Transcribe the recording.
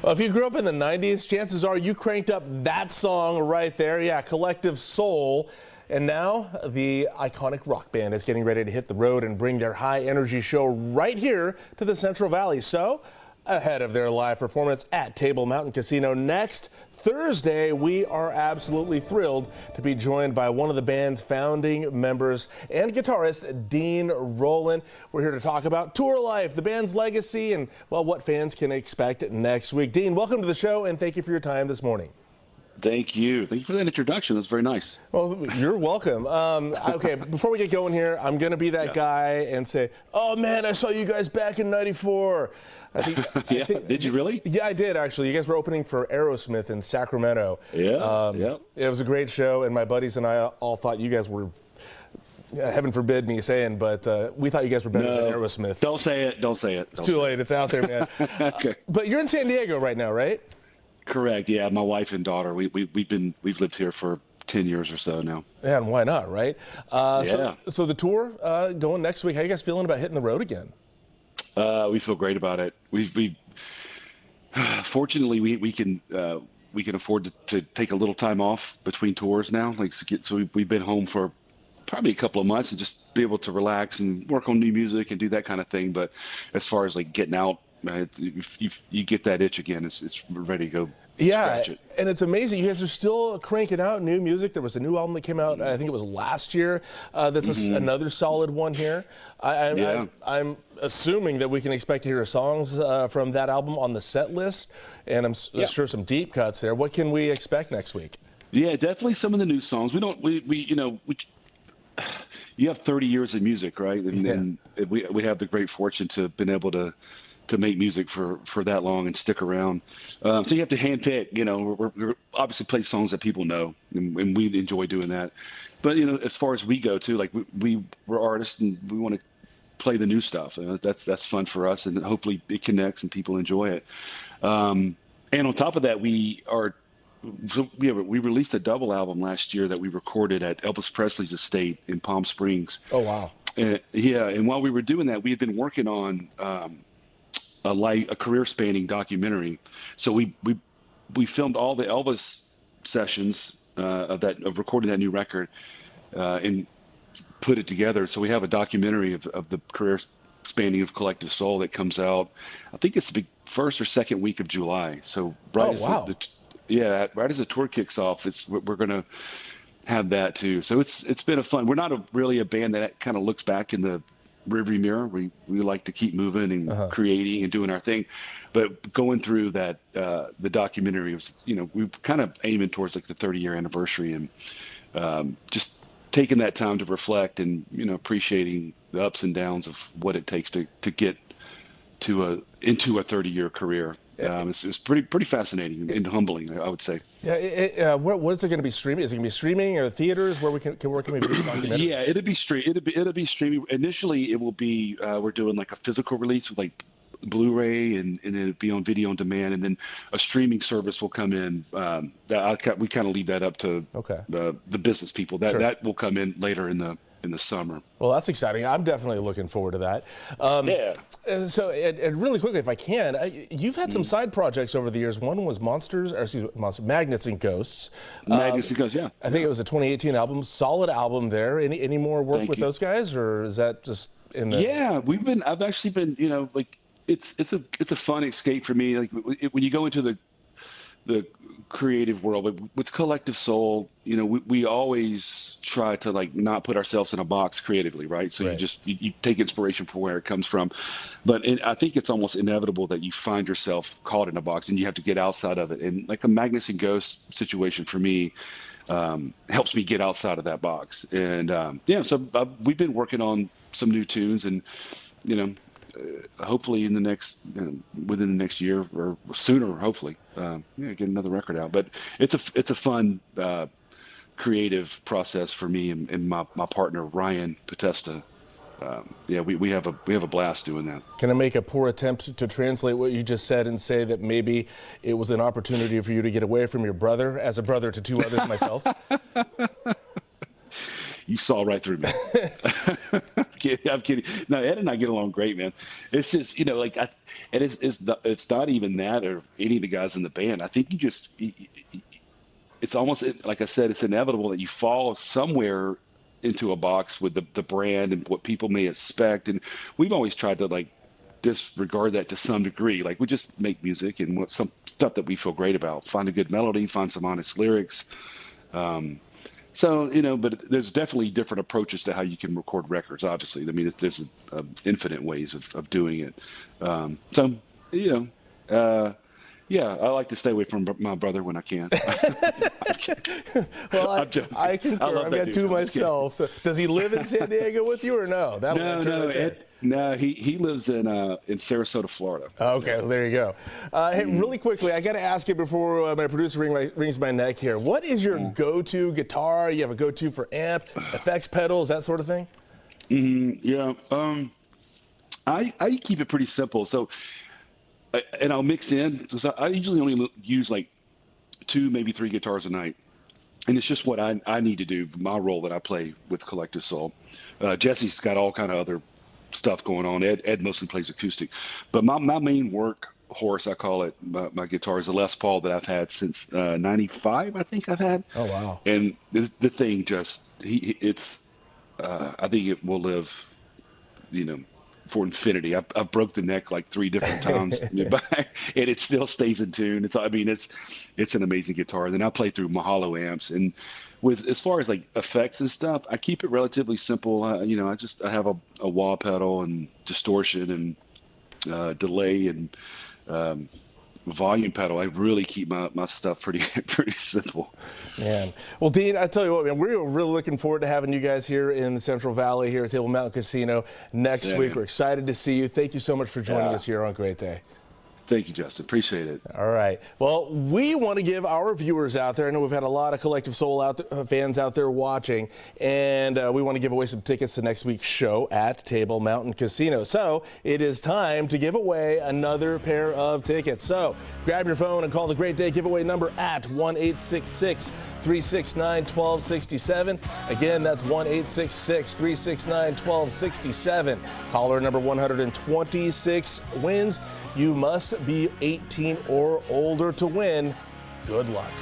Well, if you grew up in the 90s, chances are you cranked up that song right there. Yeah, Collective Soul. And now the iconic rock band is getting ready to hit the road and bring their high energy show right here to the Central Valley. So, ahead of their live performance at Table Mountain Casino next Thursday, we are absolutely thrilled to be joined by one of the band's founding members and guitarist, Dean Roland. We're here to talk about tour life, the band's legacy, and, well, what fans can expect next week. Dean, welcome to the show, and thank you for your time this morning. Thank you. Thank you for that introduction. That's very nice. Well, you're welcome. Okay, before we get going here, I'm going to be that guy and say, oh, man, I saw you guys back in '94. Did you really? Yeah, I did, actually. You guys were opening for Aerosmith in Sacramento. Yeah. It was a great show, and my buddies and I all thought you guys were, heaven forbid me saying, but we thought you guys were better than Aerosmith. Don't say it. Don't say it. It's too late. It's out there, man. Okay. But you're in San Diego right now, right? Correct. Yeah, my wife and daughter. We've lived here for 10 years or so now. Yeah, and why not, right? Yeah. So the tour going next week. How are you guys feeling about hitting the road again? We feel great about it. We fortunately we can afford to take a little time off between tours now. We've been home for probably a couple of months and just be able to relax and work on new music and do that kind of thing. But as far as like getting out, you get that itch again. It's ready to go. Yeah, and it's amazing. You guys are still cranking out new music. There was a new album that came out, I think it was last year. That's another solid one here. I'm assuming that we can expect to hear songs from that album on the set list, and I'm sure some deep cuts there. What can we expect next week? Yeah, definitely some of the new songs. You have 30 years of music, right? And we have the great fortune to have been able to make music for that long and stick around. So you have to handpick, we're obviously play songs that people know, and we enjoy doing that. But, as far as we go too, like we're artists and we want to play the new stuff. That's fun for us, and hopefully it connects and people enjoy it. And on top of that, we released a double album last year that we recorded at Elvis Presley's estate in Palm Springs. Oh, wow. And while we were doing that, we had been working on a career-spanning documentary. So we filmed all the Elvis sessions of recording that new record and put it together. So we have a documentary of the career spanning of Collective Soul that comes out. I think it's the first or second week of July. So right as the tour kicks off, we're going to have that too. So it's been fun. We're not really a band that kind of looks back in the rearview mirror. We like to keep moving and creating and doing our thing, but going through that the documentary was, we kind of aiming towards like the 30-year anniversary, and just taking that time to reflect and appreciating the ups and downs of what it takes to get into a 30-year career. It's pretty fascinating and humbling, I would say. Yeah. What is it going to be streaming? Is it going to be streaming or theaters? Where can we view the documentary? Yeah, it'll be streaming. Initially, it will be we're doing like a physical release with like Blu-ray, and it'll be on video on demand, and then a streaming service will come in. We kind of leave that up to the business people. That will come in later in the summer. Well, that's exciting. I'm definitely looking forward to that. So, and really quickly, if I can, you've had some side projects over the years. One was Magnets and Ghosts. Magnets and Ghosts, yeah. I think it was a 2018 album. Solid album there. Any more work with those guys, or is that just in the? Yeah, I've actually been, it's a fun escape for me. Like when you go into the creative world, but with Collective Soul, we always try to like not put ourselves in a box creatively, right? So you take inspiration from where it comes from, but I think it's almost inevitable that you find yourself caught in a box and you have to get outside of it. And like a Magnets and Ghosts situation for me helps me get outside of that box. And so we've been working on some new tunes, and hopefully within the next year or sooner, hopefully, get another record out. But it's a fun, creative process for me and my partner Ryan Potesta. We have a blast doing that. Can I make a poor attempt to translate what you just said and say that maybe it was an opportunity for you to get away from your brother, as a brother to two others myself? You saw right through me. I'm kidding. No, Ed and I get along great, man. It's just, like, and it's not even that or any of the guys in the band. I think it's almost, like I said, it's inevitable that you fall somewhere into a box with the brand and what people may expect. And we've always tried to, like, disregard that to some degree. Like, we just make music and some stuff that we feel great about. Find a good melody, find some honest lyrics. So, but there's definitely different approaches to how you can record records, obviously. I mean, there's infinite ways of doing it. Yeah, I like to stay away from my brother when I can. Well, I concur. I've got two myself. So, does he live in San Diego with you or no? No, he lives in Sarasota, Florida. Okay, well, there you go. Hey, really quickly, I got to ask you before my producer rings my neck here. What is your go-to guitar? You have a go-to for amp, effects pedals, that sort of thing? Yeah. I keep it pretty simple. So, and I'll mix in. So I usually only use like 2, maybe 3 guitars a night. And it's just what I need to do, my role that I play with Collective Soul. Jesse's got all kind of other stuff going on. Ed mostly plays acoustic. But my main workhorse, I call it, my guitar is a Les Paul that I've had since 95, I think I've had. Oh, wow. And the thing just, I think it will live, for infinity. I broke the neck like 3 different times, and it still stays in tune. It's an amazing guitar. And then I play through Mahalo amps, and as far as like effects and stuff, I keep it relatively simple. I have a wah pedal and distortion and delay and volume pedal. I really keep my stuff pretty simple. Man. Well, Dean, I tell you what, man, we're really looking forward to having you guys here in the Central Valley here at Table Mountain Casino next week. Man. We're excited to see you. Thank you so much for joining us here on Great Day. Thank you, Justin. Appreciate it. All right. Well, we want to give our viewers out there, I know we've had a lot of Collective Soul fans out there watching, and we want to give away some tickets to next week's show at Table Mountain Casino. So it is time to give away another pair of tickets. So grab your phone and call the Great Day giveaway number at 1-866-369-1267. Again, that's 1-866-369-1267. Caller number 126 wins. You must be 18 or older to win. Good luck.